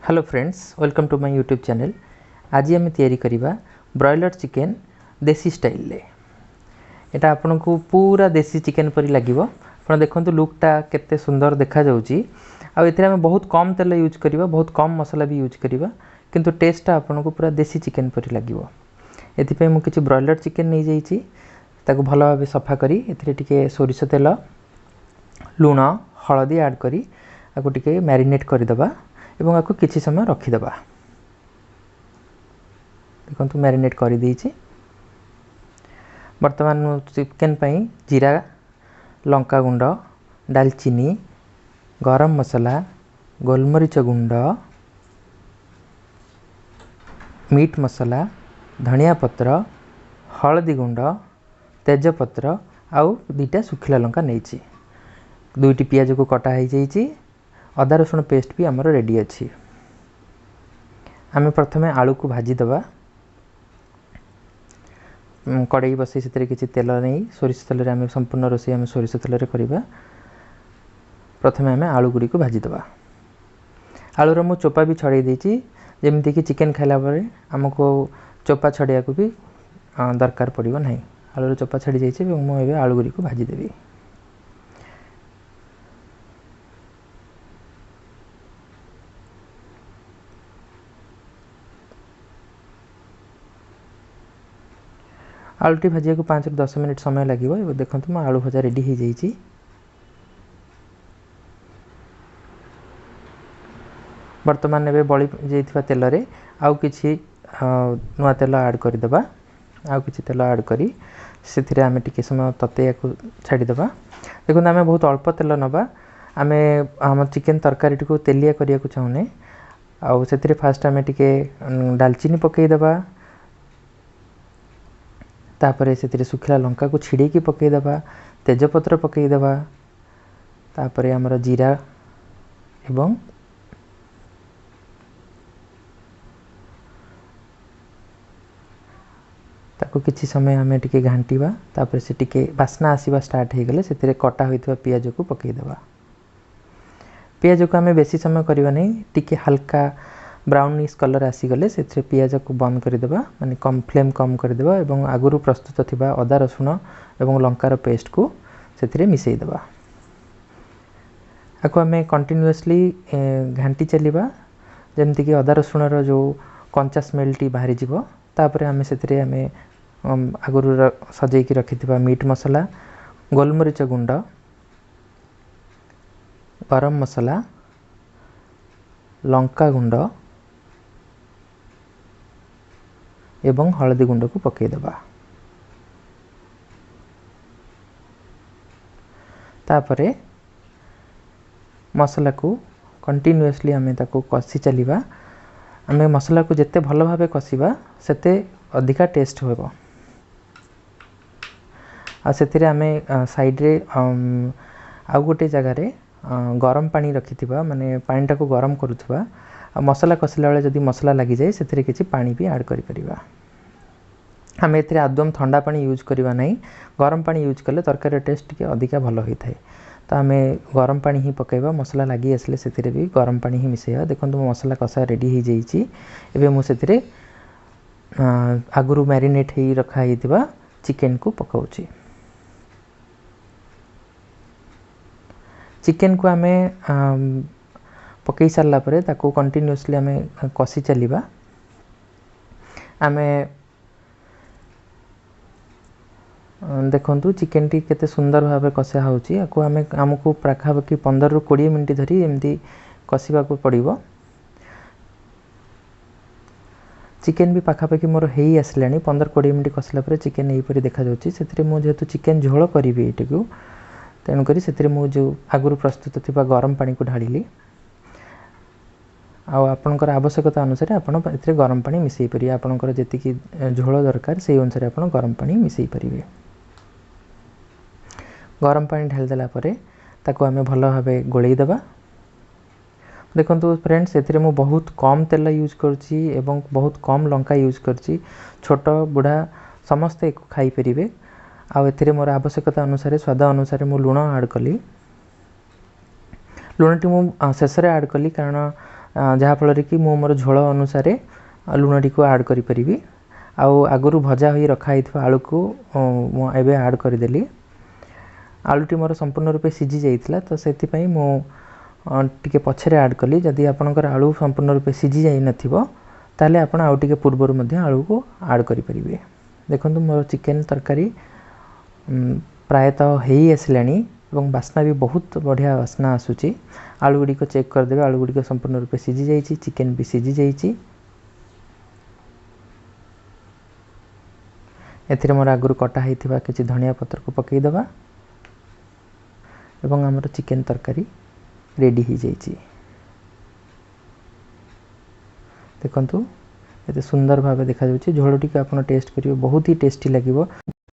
Hello friends, welcome to my YouTube channel. आज आम तैयारी करवा ब्रॉयलर चिकेन देसी स्टाइल रे। एटा आपन को पूरा देसी चिकेन परी लागिवो। आपण देखंतु लुकटा केते सुंदर देखा जाउची। आ एथिरे हम बहुत कम तेल यूज करबा, बहुत कम मसाला भी यूज करबा, किंतु टेस्ट आपन को पूरा देसी चिकेन परी लागिवो। एथि पे मु किछि ब्रॉयलर चिकेन नै जाईची, ताको भलो भाबे सफा करी एथिरे टिके सोरिष तेल, लूण, हळदी ऐड करी आको टिके मैरिनेट करि दबा एवं आपको किसी समय रखीदबा। देखो मैरिनेट कर देइछि। वर्तमान चिकेन पई जीरा, लंका गुंड, दालचीनी, गरम मसला, गोलमरीच गुंड, मीट मसला, धनिया पत्र, हळदी गुंड, तेजपत्र आउ दुईटा सुखिला लंका नहीं। दुईटी पियाज को कटा हो जाइए। अदा रसुण पेस्ट भी आमर रेडी अच्छी। आम प्रथम आलू को भाजी दबा। कड़ाई बसई से किसी तेल नहीं, सोरिष तेल आम संपूर्ण रोषे आम सोरिष तेल करवा। प्रथम आम आलू गुड़ी को भाजी दबा। आलूर मु चोपा भी छड़े देती, जमीती कि चिकेन खाइला आमको चोपा छड़िया को भी दरकार पड़ो ना। आलूर चोपा छड़ी जाइए। मुझे आलू गुड़ी को भाजी देवी। आलूटी भाजिया को 5 ରୁ 10 मिनट समय लगे। देखो मो आलू भजा रेडी हो जाइए। वर्तमान एवं बड़ी जाइथिबा तेल रे आउ किछि नुआ तेल ऐड करदेबा। आउ किछि तेल ऐड करी से आम टिके समय ततेया को छाड़ीदबा। देखो आम बहुत अल्प तेल नबा। आम आम चिकेन तरकारी को तेलिया करिया को चाहूने। आउ से फास्ट आम टिके दालचीनी पकईदबा। तापर से सुखिला लंका को छिड़ेकी पकईदबा, तेजपत्र पकईदबा, तापर आमर जीरा एवं ताको किछि समय आम टिके घांटीबा। तापर से टिके बास्ना आसीबा स्टार्ट हो गले से कटा होइतबा पियाज को पकईदबा। पियाज को आम बेसी समय करबा नहीं, टिके हल्का ब्राउनिश कलर आसीगले से पियाज को बंद करदेबा, माने कम फ्लेम कम करदेबा एवं आगुरु प्रस्तुत थिबा अदा रसुण एवं लंकार पेस्ट को से मिसईदेबा। आको आम कंटिन्यूअसली घांटी चलिबा जमती कि अदा रसुणर जो कंचा स्मेलटी बाहरी जीवो। तापर आम से आम आगुरु सजेकी रखिथिबा मीट मसला, गोलमरीच गुंड, गरम मसला, लंका गुंड एवं हळदी गुंड को पकईदबा। तापरे मसला को कंटिन्यूअसली आम ताको कसी चलिबा। आम मसला को जिते भल भाव कसिबा सेते अधिका टेस्ट होबो। आ सेतिरे आम साइड रे आउ गोटे जगह रे गरम पानी रखिथिबा, माने पानीटा को गरम करुथिबा। मसला कसिला बेले जदि मसला लगी जाए से किसी पानी भी ऐड करि परिबा। आम ए आदम ठंडा पानी यूज करवा नहीं, गरम पानी यूज कले तरकारी टेस्ट टिके अधिका भल होता है। तो आम गरम पानी ही पकेबा। मसला लगी आसले से भी गरम पानी ही मिसेबा। देखो मसला कषा रेडी हो जाइए। एवं मुझे आगुरु मैरिनेट हो रखाई चिकेन को पकाउची। चिकेन को आम पकई सारा पर ताको कंटिन्यूअसली आम कषि चलिबा। आम देखंतु चिकेन टी केते सुंदर भाव कषा होची। आको आम आमको पाखापाखि 15 ରୁ 20 मिनट धरी एमती कषिबा को पड़िबो। चिकेन भी पाखापाखि मोर हेई आसलानी। 15-20 मिनट कषिला पर चिकेन यहीपरि देखा जाउची। सेतिरे मु जेहेतु चिकेन झोल करिवि एटिकु, तेणु करी सेतिरे मु जो आगुरु प्रस्तुत थिबा गरम पानी को ढालिली। आपणकर आवश्यकता अनुसार आपण एथिरे गरम पानी मिसई परिबे। आपणकर जेतिकी झोल दरकार से अनुसार आपण गरम पानी मिसई परिबे। गरम पानी ढाल देला परे ताको आमे भलो भाबे गोळेई देबा। देखंतु फ्रेंड्स एथिरे मु बहुत कम तेल यूज करची एवं बहुत कम लंका यूज करची। छोट बुढ़ा समस्ते खाई परिबे। आ एथिरे मोर आवश्यकता अनुसार स्वाद अनुसार मु लूण ऐड कली। लुणटी मु शेष ऐड कली कारण जहाँफल कि मु मोर झोल अनुसार लुण टी आड करी आगु भजा हो रखाई आलू को एबे आड करदेली। आलूटी मोर संपूर्ण रूपे सीझी जाइथिला तो सेति मु टिके पछरे आड कली। जदि आपनकर आलू संपूर्ण रूपे सीझी जाई नथिबो ताले आपण आउ टिके पूर्वरु मध्ये आलू को आड करि परिबे। देखंतु मोर चिकेन तरकारी प्रायतः हेई आसलानी एवं बास्ना भी बहुत बढ़िया बास्ना आसुची। आलू गुडी को चेक कर देबे, आलू गुडी को संपूर्ण रूपे सीझी जाइची, चिकेन भी सीझी जाइची। एथिरे मोर आगुरु कटा हेइथिबा किछि धनिया पत्र को पकई दबा एवं हमर चिकेन तरकारी रेडी ही जाइची। देखंतु एते सुंदर भाबे देखा जाउची। झोल टी को आपण टेस्ट करियो, बहुत ही टेस्टी लागिवो।